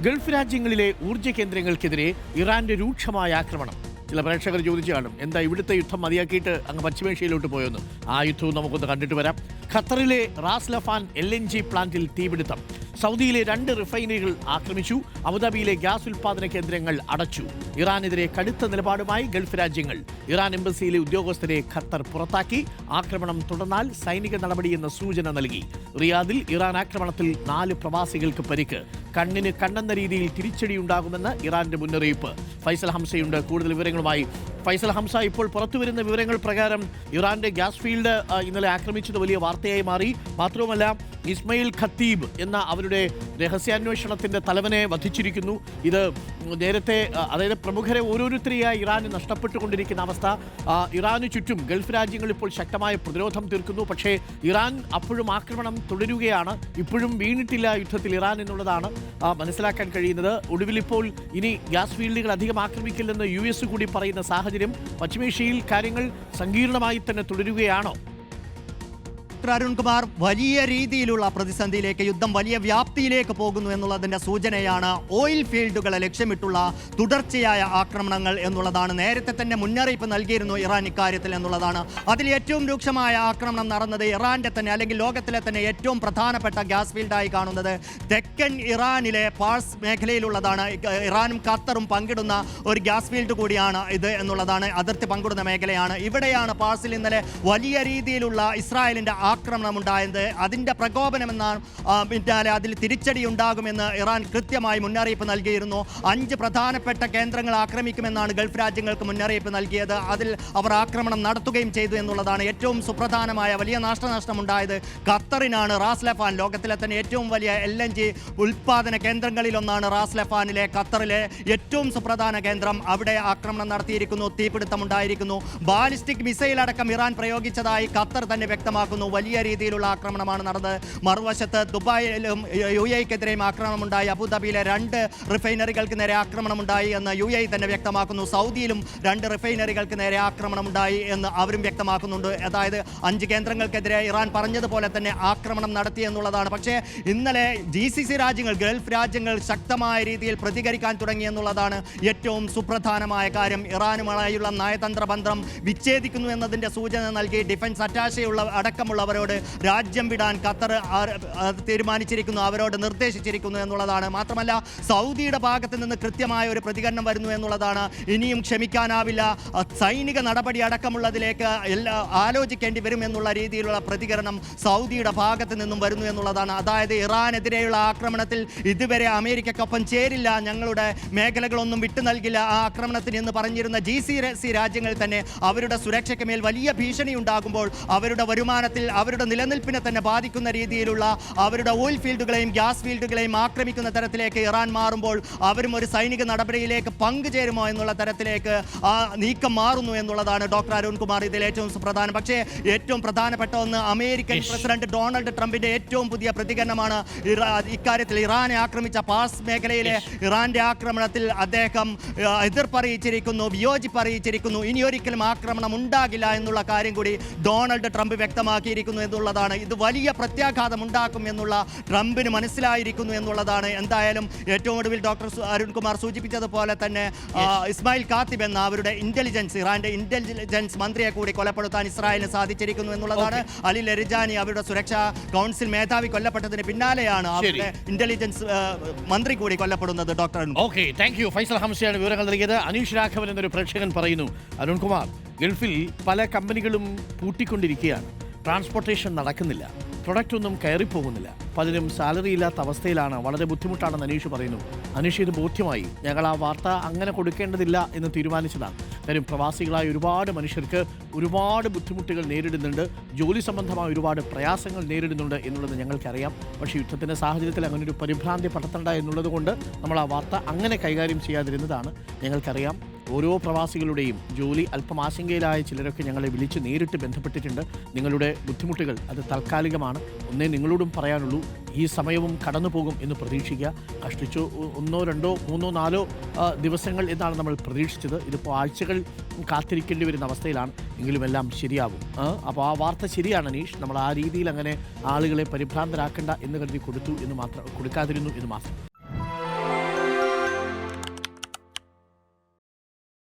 Gulf രാജ്യങ്ങളിലെ ഊർജ്ജ കേന്ദ്രങ്ങൾക്കെതിരെ ഇറാന്റെ രൂക്ഷമായ ആക്രമണം. ചില പ്രേക്ഷകർ ചോദിച്ചു കാണും, എന്താ ഇവിടുത്തെ യുദ്ധം മതിയാക്കിയിട്ട് അങ്ങ് പശ്ചിമേഷ്യയിലോട്ട് പോയെന്ന്. ആ യുദ്ധവും നമുക്കൊന്ന് കണ്ടിട്ട് വരാം. ഖത്തറിലെ റാസ് ലഫാൻ LNG പ്ലാന്റിൽ തീപിടുത്തം. സൗദിയിലെ 2 റിഫൈനറികൾ ആക്രമിച്ചു. അബുദാബിയിലെ ഗ്യാസ് ഉൽപ്പാദന കേന്ദ്രങ്ങൾ അടച്ചു. ഇറാനെതിരെ കടുത്ത നിലപാടുമായി ഗൾഫ് രാജ്യങ്ങൾ. ഇറാൻ എംബസിയിലെ ഉദ്യോഗസ്ഥരെ ഖത്തർ പുറത്താക്കി. ആക്രമണം തുടർന്നാൽ സൈനിക നടപടിയെന്ന സൂചന നൽകി. റിയാദിൽ ഇറാൻ ആക്രമണത്തിൽ 4 പ്രവാസികൾക്ക് പരിക്ക്. കണ്ണിന് കണ്ണെന്ന രീതിയിൽ തിരിച്ചടിയുണ്ടാകുമെന്ന് ഇറാന്റെ മുന്നറിയിപ്പ്. ഫൈസൽ ഹംസയുണ്ട് കൂടുതൽ വിവരങ്ങളുമായി. ഫൈസൽ ഹംസ, ഇപ്പോൾ പുറത്തുവരുന്ന വിവരങ്ങൾ പ്രകാരം ഇറാന്റെ ഗ്യാസ് ഫീൽഡ് ഇന്നലെ ആക്രമിച്ചത് വലിയ വാർത്തയായി മാറി. മാത്രവുമല്ല, ഇസ്മയിൽ ഖത്തീബ് എന്ന അവരുടെ രഹസ്യാന്വേഷണത്തിന്റെ തലവനെ വധിച്ചിരിക്കുന്നു. ഇത് നേരത്തെ അതായത് പ്രമുഖരെ ഓരോരുത്തരെയായി ഇറാന് നഷ്ടപ്പെട്ടുകൊണ്ടിരിക്കുന്ന അവസ്ഥ. ഇറാന് ചുറ്റും ഗൾഫ് രാജ്യങ്ങൾ ഇപ്പോൾ ശക്തമായ പ്രതിരോധം തീർക്കുന്നു. പക്ഷേ ഇറാൻ അപ്പോഴും ആക്രമണം തുടരുകയാണ്. ഇപ്പോഴും വീണിട്ടില്ല യുദ്ധത്തിൽ ഇറാൻ എന്നുള്ളതാണ് മനസ്സിലാക്കാൻ കഴിയുന്നത്. ഒടുവിൽ ഇപ്പോൾ ഇനി ഗ്യാസ് ഫീൽഡുകൾ അധികം ആക്രമിക്കില്ലെന്ന് US കൂടി പറയുന്ന സാഹചര്യം. പശ്ചിമേഷ്യയിൽ കാര്യങ്ങൾ സങ്കീർണമായി തന്നെ തുടരുകയാണോ? അരുൺകുമാർ, വലിയ രീതിയിലുള്ള പ്രതിസന്ധിയിലേക്ക്, യുദ്ധം വലിയ വ്യാപ്തിയിലേക്ക് പോകുന്നു എന്നുള്ളതിൻ്റെ സൂചനയാണ് ഓയിൽ ഫീൽഡുകളെ ലക്ഷ്യമിട്ടുള്ള തുടർച്ചയായ ആക്രമണങ്ങൾ എന്നുള്ളതാണ്. നേരത്തെ തന്നെ മുന്നറിയിപ്പ് നൽകിയിരുന്നു ഇറാൻ ഇക്കാര്യത്തിൽ എന്നുള്ളതാണ്. അതിൽ ഏറ്റവും രൂക്ഷമായ ആക്രമണം നടന്നത് ഇറാന്റെ തന്നെ, അല്ലെങ്കിൽ ലോകത്തിലെ തന്നെ ഏറ്റവും പ്രധാനപ്പെട്ട ഗ്യാസ് ഫീൽഡായി കാണുന്നത് തെക്കൻ ഇറാനിലെ പാഴ്സ് മേഖലയിലുള്ളതാണ്. ഇറാനും ഖത്തറും പങ്കിടുന്ന ഒരു ഗ്യാസ് ഫീൽഡ് കൂടിയാണ് ഇത് എന്നുള്ളതാണ്. അതിർത്തി പങ്കിടുന്ന മേഖലയാണ്. ഇവിടെയാണ് പാഴ്സിൽ ഇന്നലെ വലിയ രീതിയിലുള്ള ഇസ്രായേലിൻ്റെ ആക്രമണം ഉണ്ടായത്. അതിൻ്റെ പ്രകോപനമെന്നാണ് പിന്നാലെ അതിൽ തിരിച്ചടി ഉണ്ടാകുമെന്ന് ഇറാൻ കൃത്യമായി മുന്നറിയിപ്പ് നൽകിയിരുന്നു. 5 പ്രധാനപ്പെട്ട കേന്ദ്രങ്ങൾ ആക്രമിക്കുമെന്നാണ് ഗൾഫ് രാജ്യങ്ങൾക്ക് മുന്നറിയിപ്പ് നൽകിയത്. അതിൽ അവർ ആക്രമണം നടത്തുകയും ചെയ്തു എന്നുള്ളതാണ്. ഏറ്റവും സുപ്രധാനമായ വലിയ നാശനഷ്ടമുണ്ടായത് ഖത്തറിനാണ്. റാസ് ലഫാൻ, ലോകത്തിലെ തന്നെ ഏറ്റവും വലിയ LNG ഉൽപ്പാദന കേന്ദ്രങ്ങളിലൊന്നാണ് റാസ് ലഫാനിലെ ഖത്തറിലെ ഏറ്റവും സുപ്രധാന കേന്ദ്രം. അവിടെ ആക്രമണം നടത്തിയിരിക്കുന്നു. തീപിടുത്തമുണ്ടായിരിക്കുന്നു. ബാലിസ്റ്റിക് മിസൈൽ അടക്കം ഇറാൻ പ്രയോഗിച്ചതായി ഖത്തർ തന്നെ വ്യക്തമാക്കുന്നു. വലിയ രീതിയിലുള്ള ആക്രമണമാണ് നടന്നത്. മറുവശത്ത് ദുബായിലും UAE-ക്കെതിരെയും ആക്രമണമുണ്ടായി. അബുദാബിയിലെ 2 റിഫൈനറികൾക്ക് നേരെ ആക്രമണമുണ്ടായി എന്ന് UAE തന്നെ വ്യക്തമാക്കുന്നു. സൗദിയിലും 2 റിഫൈനറികൾക്ക് നേരെ ആക്രമണമുണ്ടായി എന്ന് അവരും വ്യക്തമാക്കുന്നുണ്ട്. അതായത് 5 കേന്ദ്രങ്ങൾക്കെതിരെ ഇറാൻ പറഞ്ഞതുപോലെ തന്നെ ആക്രമണം നടത്തി എന്നുള്ളതാണ്. പക്ഷേ ഇന്നലെ GCC രാജ്യങ്ങൾ, ഗൾഫ് രാജ്യങ്ങൾ ശക്തമായ രീതിയിൽ പ്രതികരിക്കാൻ തുടങ്ങി എന്നുള്ളതാണ് ഏറ്റവും സുപ്രധാനമായ കാര്യം. ഇറാനുമായുള്ള നയതന്ത്ര ബന്ധം വിച്ഛേദിക്കുന്നു എന്നതിൻ്റെ സൂചന നൽകി ഡിഫൻസ് അറ്റാഷെയുള്ള അടക്കമുള്ളവരോട് രാജ്യം വിടാൻ ഖത്തർ തീരുമാനിച്ചിരിക്കുന്നു, അവരോട് നിർദ്ദേശിച്ചിരിക്കുന്നു എന്നുള്ളതാണ്. മാത്രമല്ല, സൗദിയുടെ ഭാഗത്ത് നിന്ന് കൃത്യമായ ഒരു പ്രതികരണം വരുന്നു എന്നുള്ളതാണ്. ഇനിയും ക്ഷമിക്കാനാവില്ല, സൈനിക നടപടി അടക്കമുള്ളതിലേക്ക് ആലോചിക്കേണ്ടി വരും എന്നുള്ള രീതിയിലുള്ള പ്രതികരണം സൗദിയുടെ ഭാഗത്ത് നിന്നും വരുന്നു എന്നുള്ളതാണ്. അതായത് ഇറാനെതിരെയുള്ള ആക്രമണത്തിൽ ഇതുവരെ അമേരിക്കയ്ക്കൊപ്പം ചേരില്ല, ഞങ്ങളുടെ മേഖലകളൊന്നും വിട്ടു നൽകില്ല ആ ആക്രമണത്തിന് എന്ന് പറഞ്ഞിരുന്ന GCC രാജ്യങ്ങൾ തന്നെ അവരുടെ സുരക്ഷയ്ക്ക് മേൽ വലിയ ഭീഷണി ഉണ്ടാകുമ്പോൾ, അവരുടെ വരുമാനത്തിൽ, അവരുടെ നിലനിൽപ്പിനെ തന്നെ ബാധിക്കുന്ന രീതിയിലുള്ള അവരുടെ ഓയിൽ ഫീൽഡുകളെയും ഗ്യാസ് ഫീൽഡുകളെയും ആക്രമിക്കുന്ന തരത്തിലേക്ക് ഇറാൻ മാറുമ്പോൾ അവരും ഒരു സൈനിക നടപടിയിലേക്ക് പങ്കുചേരുമോ എന്നുള്ള തരത്തിലേക്ക് ആ നീക്കം മാറുന്നു എന്നുള്ളതാണ് ഡോക്ടർ അരുൺകുമാർ ഇതിൽ ഏറ്റവും സുപ്രധാനം. പക്ഷേ ഏറ്റവും പ്രധാനപ്പെട്ട ഒന്ന്, അമേരിക്കൻ പ്രസിഡന്റ് ഡൊണാൾഡ് ട്രംപിന്റെ ഏറ്റവും പുതിയ പ്രതികരണമാണ്. ഇക്കാര്യത്തിൽ ഇറാനെ ആക്രമിച്ച പാഴ്സ് മേഖലയിലെ ഇറാന്റെ ആക്രമണത്തിൽ അദ്ദേഹം എതിർപ്പറിയിച്ചിരിക്കുന്നു, വിയോജിപ്പ് അറിയിച്ചിരിക്കുന്നു. ഇനിയൊരിക്കലും ആക്രമണം ഉണ്ടാകില്ല എന്നുള്ള കാര്യം കൂടി ഡൊണാൾഡ് ട്രംപ് വ്യക്തമാക്കിയിരിക്കുന്നു എന്നുള്ളതാണ്. ഇത് വലിയ പ്രത്യാഘാതം ഉണ്ടാക്കും എന്നുള്ള ട്രംപിന് മനസ്സിലായിരിക്കുന്നു എന്നുള്ളതാണ്. എന്തായാലും ഏറ്റവും ഒടുവിൽ ഡോക്ടർ അരുൺകുമാർ സൂചിപ്പിച്ചതുപോലെ തന്നെ ഇസ്മായിൽ ഖാത്തിബ് എന്ന അവരുടെ ഇറാന്റെ ഇന്റലിജൻസ് മന്ത്രിയെ കൂടി കൊലപ്പെടുത്താൻ ഇസ്രായേലിന് സാധിച്ചിരിക്കുന്നു എന്നുള്ളതാണ്. അലി ലരിജാനി, അവരുടെ സുരക്ഷാ കൗൺസിൽ മേധാവി കൊല്ലപ്പെട്ടതിന് പിന്നാലെയാണ് അവരുടെ ഇന്റലിജൻസ് മന്ത്രി കൂടി കൊല്ലപ്പെടുന്നത്. ഡോക്ടർ ഫൈസൽ ഹംസയാണ് വിവരങ്ങൾ നൽകിയത്. അനീഷ് രാഘവൻ എന്നൊരു പ്രേക്ഷകൻ പറയുന്നു, അരുൺകുമാർ, ഗൾഫിൽ പല കമ്പനികളും പൂട്ടിക്കൊണ്ടിരിക്കുകയാണ്. ട്രാൻസ്പോർട്ടേഷൻ നടക്കുന്നില്ല, പ്രൊഡക്റ്റ് ഒന്നും കയറിപ്പോകുന്നില്ല, പലരും സാലറി ഇല്ലാത്ത അവസ്ഥയിലാണ്, വളരെ ബുദ്ധിമുട്ടാണെന്ന് അനീഷ് പറയുന്നു. അനീഷ്, ഇത് ബോധ്യമായി. ഞങ്ങൾ ആ വാർത്ത അങ്ങനെ കൊടുക്കേണ്ടതില്ല എന്ന് തീരുമാനിച്ചതാണ്. കാര്യം പ്രവാസികളായ ഒരുപാട് മനുഷ്യർക്ക് ഒരുപാട് ബുദ്ധിമുട്ടുകൾ നേരിടുന്നുണ്ട്, ജോലി സംബന്ധമായ ഒരുപാട് പ്രയാസങ്ങൾ നേരിടുന്നുണ്ട് എന്നുള്ളത് ഞങ്ങൾക്കറിയാം. പക്ഷേ യുദ്ധത്തിൻ്റെ സാഹചര്യത്തിൽ അങ്ങനെ ഒരു പരിഭ്രാന്തി പടർത്തണ്ട എന്നുള്ളത് കൊണ്ട് നമ്മൾ ആ വാർത്ത അങ്ങനെ കൈകാര്യം ചെയ്യാതിരുന്നതാണ്. ഞങ്ങൾക്കറിയാം ഓരോ പ്രവാസികളുടെയും ജോലി അല്പം ആശങ്കയിലായ ചിലരൊക്കെ ഞങ്ങളെ വിളിച്ച് നേരിട്ട് ബന്ധപ്പെട്ടിട്ടുണ്ട്. നിങ്ങളുടെ ബുദ്ധിമുട്ടുകൾ അത് താൽക്കാലികമാണ്. ഒന്നേ നിങ്ങളോടും പറയാനുള്ളൂ, ഈ സമയവും കടന്നു പോകും എന്ന് പ്രതീക്ഷിക്കുക. കഷ്ടിച്ചോ 1, 2, 3, 4 ദിവസങ്ങൾ എന്നാണ് നമ്മൾ പ്രതീക്ഷിച്ചത്. ഇതിപ്പോൾ ആഴ്ചകൾ കാത്തിരിക്കേണ്ടി വരുന്ന അവസ്ഥയിലാണ്. എങ്കിലും എല്ലാം ശരിയാകും. അപ്പോൾ ആ വാർത്ത ശരിയാണ് അനീഷ്. നമ്മൾ ആ രീതിയിൽ അങ്ങനെ ആളുകളെ പരിഭ്രാന്തരാക്കണ്ട എന്ന് കരുതി കൊടുക്കാതിരുന്നു എന്ന് മാത്രം.